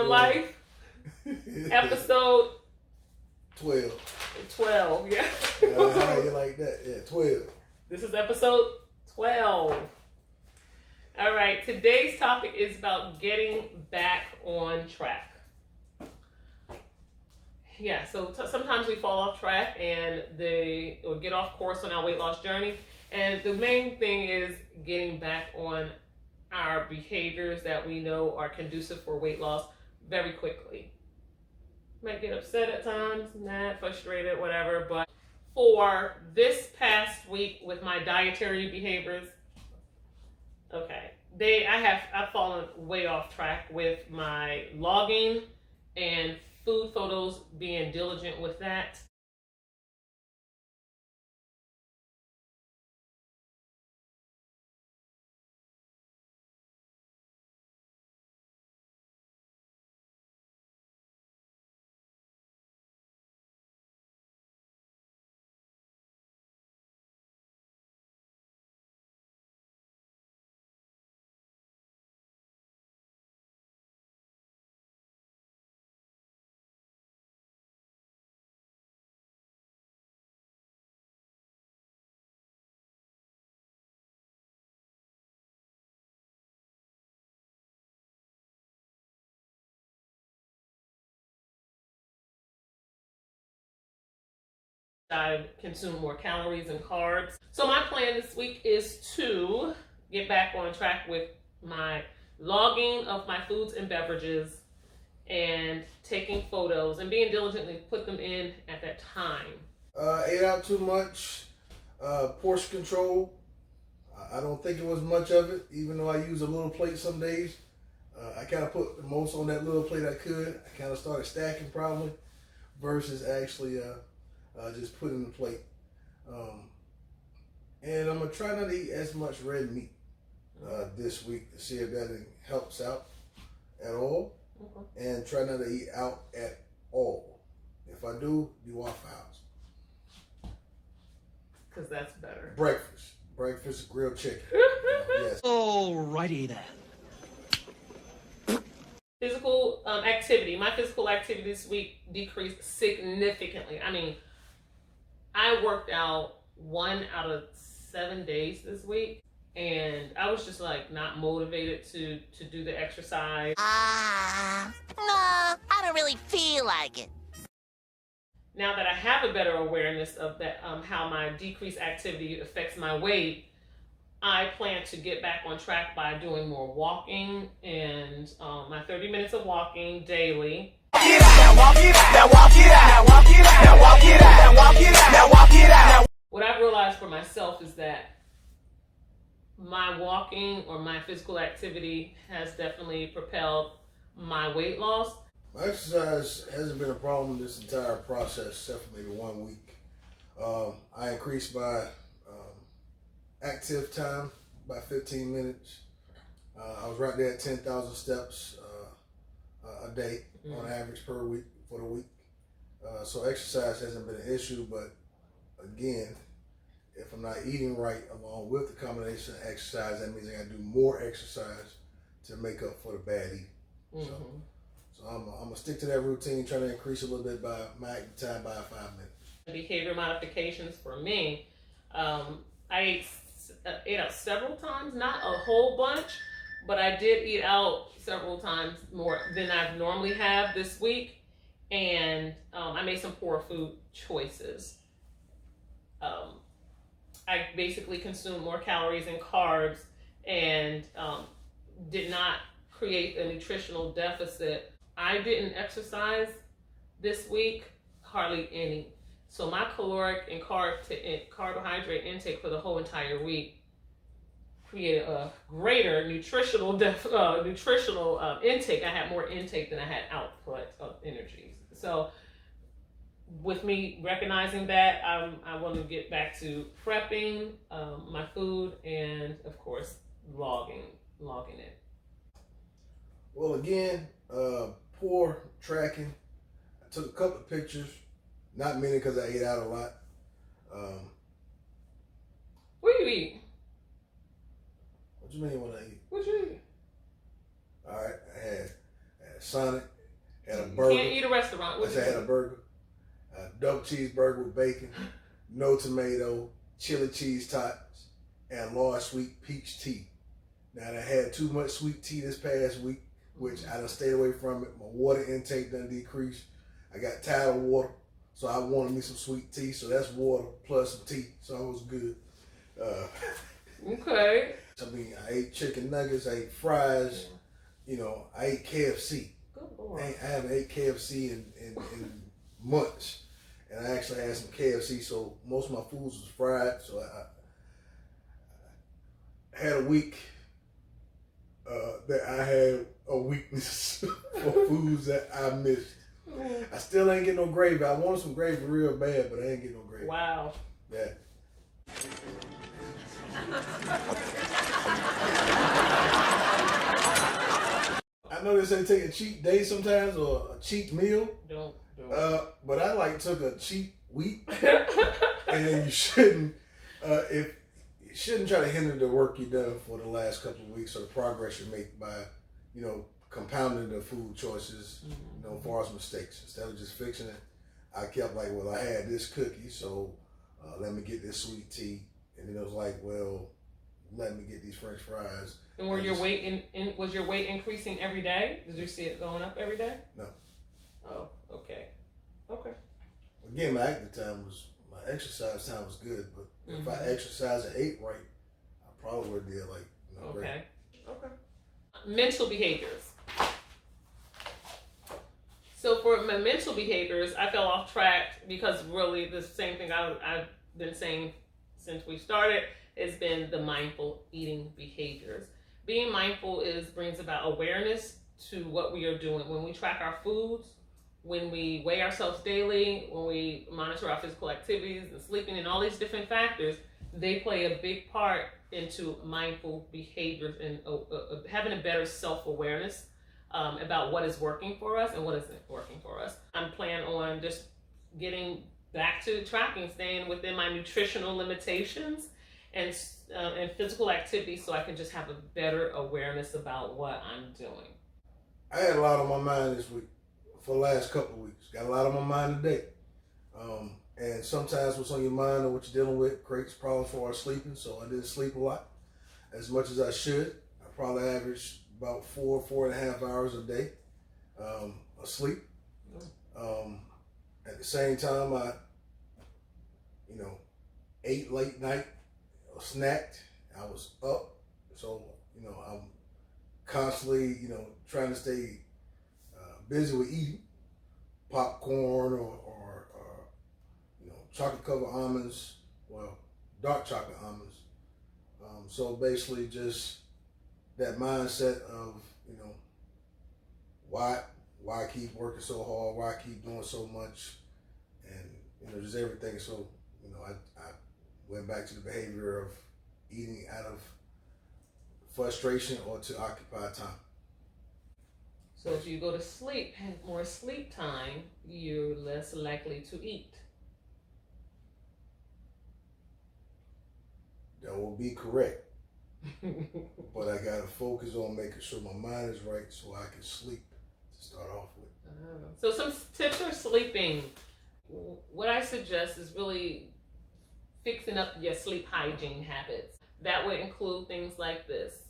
life. Episode 12. 12, yeah. How you like that? Yeah, 12. This is episode 12. All right, today's topic is about getting back on track. Yeah, so sometimes we fall off track or get off course on our weight loss journey. And the main thing is getting back on our behaviors that we know are conducive for weight loss very quickly. Might get upset at times, mad, frustrated, whatever. But for this past week with my dietary behaviors, okay, I've fallen way off track with my logging and food photos, being diligent with that. I consume more calories and carbs. So my plan this week is to get back on track with my logging of my foods and beverages and taking photos and being diligently put them in at that time. Ate out too much. Portion control. I don't think it was much of it, even though I use a little plate some days. I kind of put the most on that little plate I could. I kind of started stacking probably versus actually just putting the plate. And I'm going to try not to eat as much red meat this week to see if that helps out at all. Okay. And try not to eat out at all. If I do Waffle House. Because that's better. Breakfast, grilled chicken. Yes. Alrighty then. Physical activity. My physical activity this week decreased significantly. I mean, I worked out 1 out of 7 days this week, and I was just like not motivated to do the exercise. No, I don't really feel like it. Now that I have a better awareness of that, how my decreased activity affects my weight, I plan to get back on track by doing more walking and my 30 minutes of walking daily. What I've realized for myself is that my walking or my physical activity has definitely propelled my weight loss. My exercise hasn't been a problem this entire process, except for maybe 1 week. I increased my active time by 15 minutes. I was right there at 10,000 steps a day on average per week for the week. So exercise hasn't been an issue, but again, if I'm not eating right along with the combination of exercise, that means I gotta do more exercise to make up for the bad eating. So I'm gonna stick to that routine, try to increase a little bit by my active time by 5 minutes. Behavior modifications for me, I ate out several times, not a whole bunch, but I did eat out several times more than I normally have this week, and I made some poor food choices. I basically consumed more calories and carbs and did not create a nutritional deficit. I didn't exercise this week, hardly any. So my caloric and carbohydrate intake for the whole entire week created a greater nutritional intake. I had more intake than I had output of energy. So with me recognizing that, I want to get back to prepping my food and, of course, logging it. Well, again, poor tracking. I took a couple of pictures, not many because I ate out a lot. What do you eat? What you mean what I eat? What you eat? All right, I had Sonic, Had a You burger. can't eat a restaurant. I had a burger, a double cheeseburger with bacon, no tomato, chili cheese tots, and large sweet peach tea. Now, I had too much sweet tea this past week, which I done stayed away from it. My water intake done decreased. I got tired of water, so I wanted me some sweet tea. So that's water plus some tea. So I was good. Okay. I mean, I ate chicken nuggets, I ate fries, I ate KFC. Good Lord. I haven't ate KFC in months. And I actually had some KFC, so most of my foods was fried. So I had a week that I had a weakness for foods that I missed. I still ain't getting no gravy. I wanted some gravy real bad, but I ain't getting no gravy. Wow. Yeah. I know they say take a cheat day sometimes or a cheat meal. Don't. But I took a cheat week, and you shouldn't. If you shouldn't try to hinder the work you've done for the last couple of weeks or the progress you make by, compounding the food choices, as far as mistakes. Instead of just fixing it, I kept I had this cookie, so let me get this sweet tea, and then it was let me get these French fries. And was your weight increasing every day? Did you see it going up every day? No. Oh, okay. Okay. Again, my exercise time was good, but if I exercised and ate right, I probably would have did great. Okay. Mental behaviors. So for my mental behaviors, I fell off track because really the same thing I've been saying since we started has been the mindful eating behaviors. Being mindful brings about awareness to what we are doing. When we track our foods, when we weigh ourselves daily, when we monitor our physical activities and sleeping and all these different factors, they play a big part into mindful behaviors and having a better self-awareness about what is working for us and what isn't working for us. I'm planning on just getting back to tracking, staying within my nutritional limitations and physical activity so I can just have a better awareness about what I'm doing. I had a lot on my mind this week. For the last couple of weeks. Got a lot on my mind today. And sometimes what's on your mind or what you're dealing with creates problems for our sleeping. So I didn't sleep a lot, as much as I should. I probably averaged about 4.5 hours a day of sleep. At the same time, I, ate late night or snacked. I was up. So, I'm constantly, trying to stay busy with eating popcorn or chocolate covered almonds, dark chocolate almonds. So basically just that mindset of, why I keep working so hard, why I keep doing so much, and just everything. So, I went back to the behavior of eating out of frustration or to occupy time. So if you go to sleep, have more sleep time, you're less likely to eat. That will be correct. But I got to focus on making sure my mind is right so I can sleep to start off with. So some tips for sleeping. What I suggest is really fixing up your sleep hygiene habits. That would include things like this.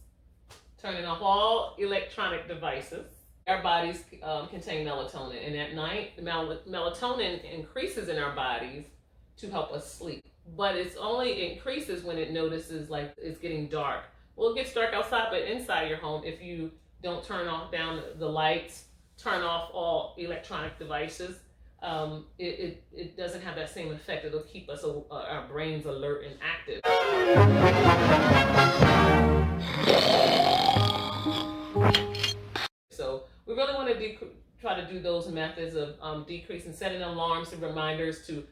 Turning off all electronic devices. Our bodies contain melatonin, and at night, the melatonin increases in our bodies to help us sleep. But it's only increases when it notices it's getting dark. Well, it gets dark outside, but inside your home, if you don't turn down the lights, turn off all electronic devices, it doesn't have that same effect. It'll keep us our brains alert and active. So we really want to try to do those methods of decreasing, setting alarms and reminders to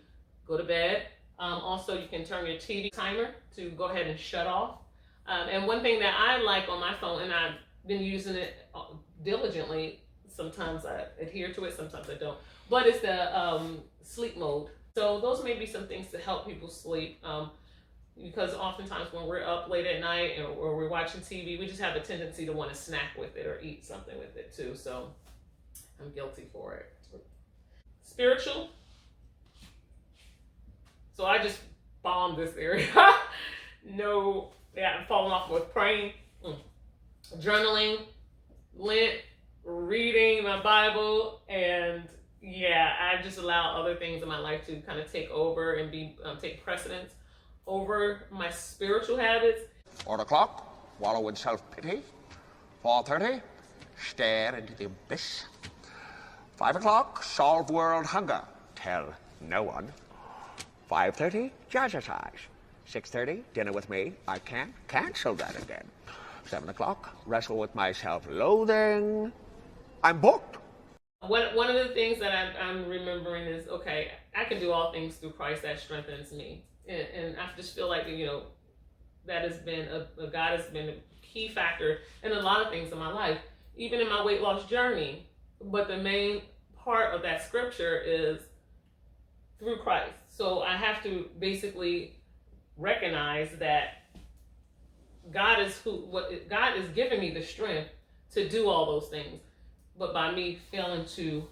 go to bed. Also, you can turn your TV timer to go ahead and shut off. And one thing that I like on my phone, and I've been using it diligently, sometimes I adhere to it, sometimes I don't, but it's the sleep mode. So those may be some things to help people sleep. Because oftentimes when we're up late at night or we're watching TV, we just have a tendency to want to snack with it or eat something with it too. So I'm guilty for it. Spiritual. So I just bombed this area. No, yeah, I'm falling off with praying, journaling, Lent, reading my Bible, and yeah, I just allow other things in my life to kind of take over and take precedence over my spiritual habits. 4 o'clock, wallow in self-pity. 4:30, stare into the abyss. 5 o'clock, solve world hunger. Tell no one. 5:30, jazzercise. 6:30, dinner with me. I can't cancel that again. 7 o'clock, wrestle with my self-loathing. I'm booked. One of the things that I'm remembering is, okay, I can do all things through Christ that strengthens me. And I just feel like, that has been God has been a key factor in a lot of things in my life, even in my weight loss journey. But the main part of that scripture is through Christ. So I have to basically recognize that God is giving me the strength to do all those things. But by me failing to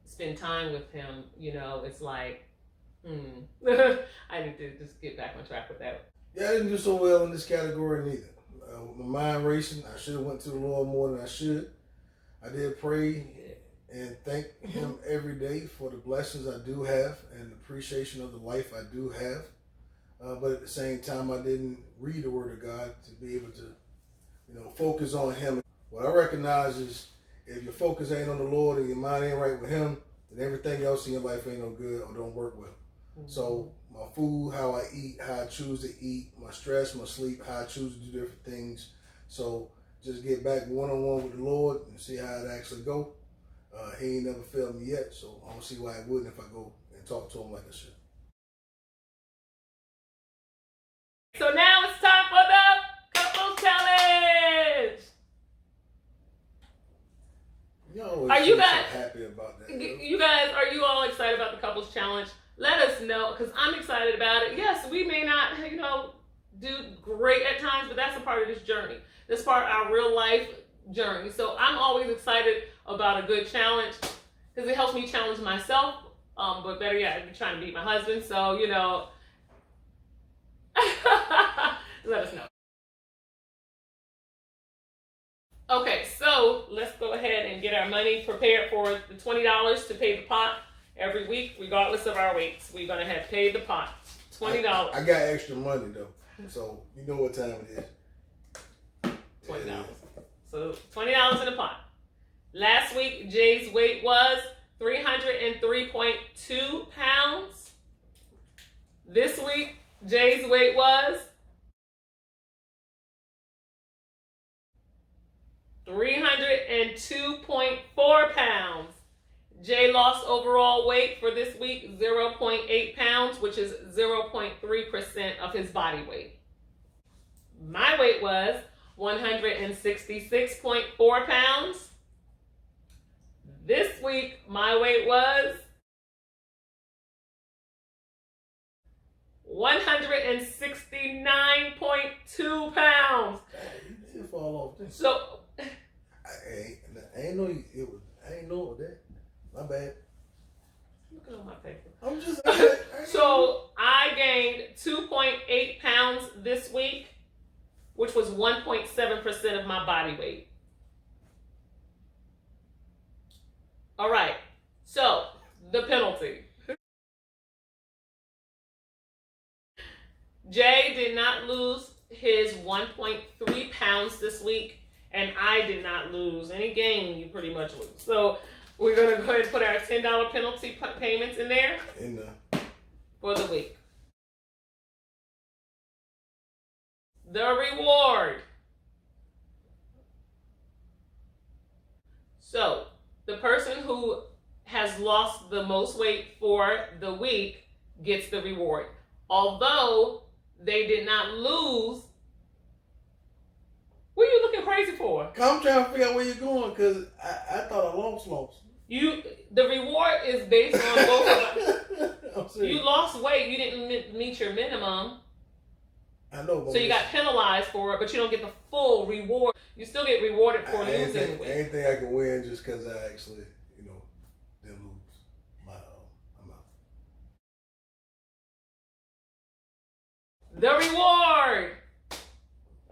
spend time with him, it's like, I need to just get back on track with that. Yeah, I didn't do so well in this category neither. With my mind racing, I should have went to the Lord more than I should. I did pray and thank him every day for the blessings I do have and the appreciation of the life I do have. But at the same time, I didn't read the Word of God to be able to, focus on him. What I recognize is if your focus ain't on the Lord and your mind ain't right with him, then everything else in your life ain't no good or don't work well. Mm-hmm. So my food, how I eat, how I choose to eat, my stress, my sleep, how I choose to do different things. So just get back one-on-one with the Lord and see how it actually go. He ain't never failed me yet, so I don't see why it wouldn't if I go and talk to him like I should. So now it's time for the Couples Challenge. Are you guys so happy about that? You guys, are you all excited about the Couples Challenge? Let us know, because I'm excited about it. Yes, we may not, do great at times, but that's a part of this journey. This part of our real life journey. So I'm always excited about a good challenge because it helps me challenge myself. But better yet, I'd be trying to beat my husband. So, let us know. Okay, so let's go ahead and get our money prepared for the $20 to pay the pot every week, regardless of our weights. We're going to have paid the pot. $20. I got extra money, though. So you know what time it is. $20. So $20 in the pot. Last week, Jay's weight was 303.2 pounds. This week, Jay's weight was 302.4 pounds. Jay lost overall weight for this week 0.8 pounds, which is 0.3% of his body weight. My weight was 166.4 pounds. This week, my weight was 169.2 pounds. You did fall off. So I ain't know it was. I ain't know that. My bad. look at all my paper. I'm just. So I gained 2.8 pounds this week, which was 1.7% of my body weight. All right. So the penalty. Jay did not lose his 1.3 pounds this week, and I did not lose any gain. You pretty much lose. So we're going to go ahead and put our $10 penalty payments in there for the week. The reward. So the person who has lost the most weight for the week gets the reward. Although they did not lose. What are you looking crazy for? I'm trying to figure out where you're going because I thought I lost. The reward is based on both of us. I'm serious. You lost weight. You didn't meet your minimum. I know. But So you got penalized for it, but you don't get the full reward. You still get rewarded for losing weight. Anything I can win just because I actually, didn't lose. I'm out. The reward.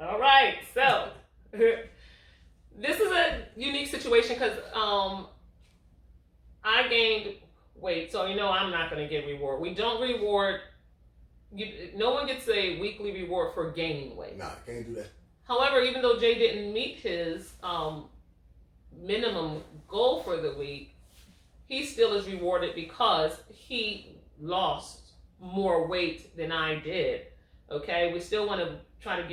All right, so this is a unique situation because I gained weight, so I'm not going to get reward. We don't reward. No one gets a weekly reward for gaining weight. Nah, can't do that. However, even though Jay didn't meet his minimum goal for the week, he still is rewarded because he lost more weight than I did. Okay, we still want to try to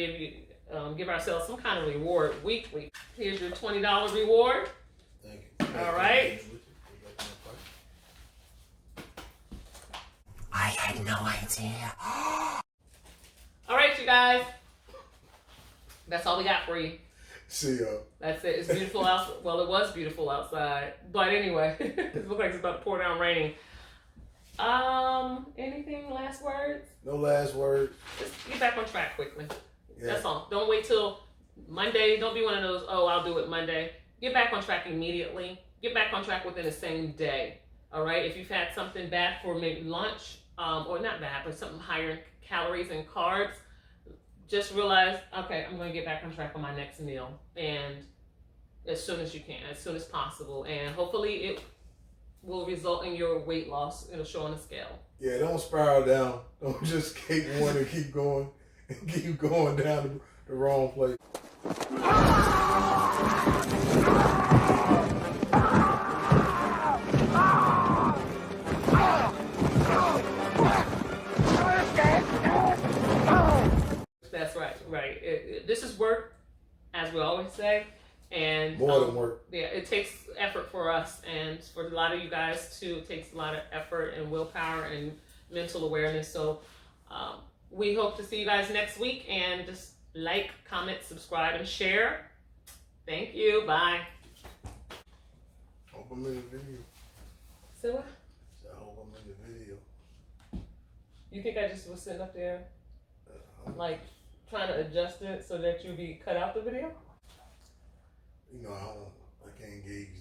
give ourselves some kind of reward weekly. Here's your $20 reward. Thank you. All right. I had no idea. All right, you guys. That's all we got for you. See y'all. That's it. It's beautiful outside. Well, it was beautiful outside. But anyway, it looks like it's about to pour down raining. Anything last words? No last words. Just get back on track quickly. Yeah. That's all. Don't wait till Monday. Don't be one of those, I'll do it Monday. Get back on track immediately. Get back on track within the same day. All right? If you've had something bad for maybe lunch, or not bad, but something higher in calories and carbs, just realize, okay, I'm going to get back on track on my next meal. And as soon as you can, as soon as possible. And hopefully it will result in your weight loss. It'll show on the scale. Yeah, don't spiral down. Don't just keep one and keep going and keep going down the wrong place. That's right. This is work, as we always say. And More than work. Yeah, it takes effort for us, and for a lot of you guys too. It takes a lot of effort and willpower and mental awareness. So we hope to see you guys next week, and just like, comment, subscribe, and share. Thank you. Bye. Hope I'm in the video. So what? I hope I'm in the video. You think I just was sitting up there, like, trying to adjust it so that you'd be cut out the video? I can't engage